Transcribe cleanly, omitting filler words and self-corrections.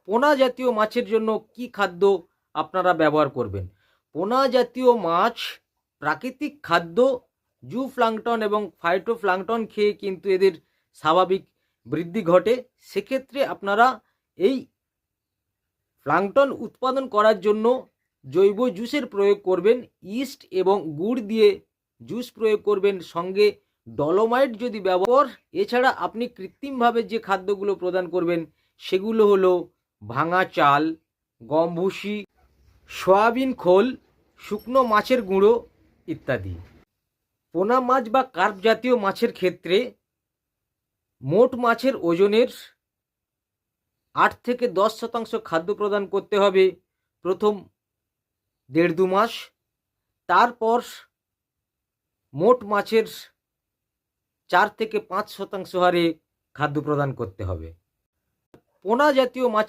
পোনা জাতীয় মাছের জন্য কি খাদ্য আপনারা ব্যবহার করবেন? পোনা জাতীয় মাছ প্রাকৃতিক খাদ্য জুপ্লাঙ্কটন এবং ফাইটোপ্লাঙ্কটন খেয়ে কিন্তু এদের স্বাভাবিক বৃদ্ধি ঘটে। সেক্ষেত্রে আপনারা এই প্লাঙ্কটন উৎপাদন করার জন্য জৈব জুসের প্রয়োগ করবেন। ইস্ট এবং গুড় দিয়ে জুস প্রয়োগ করবেন, সঙ্গে ডলোমাইট যদি ব্যবহার। এছাড়া আপনি কৃত্রিমভাবে যে খাদ্যগুলো প্রদান করবেন সেগুলো হলো ভাঙা চাল, গম ভুসি, সয়াবিন খোল, শুকনো মাছের গুঁড়ো ইত্যাদি। পোনা মাছ বা কার্প জাতীয় মাছের ক্ষেত্রে মোট মাছের ওজনের 8 থেকে 10% খাদ্য প্রদান করতে হবে প্রথম 1.5-2 মাস। তারপর মোট মাছের 4 থেকে 5% হারে খাদ্য প্রদান করতে হবে। পোনা জাতীয় মাছ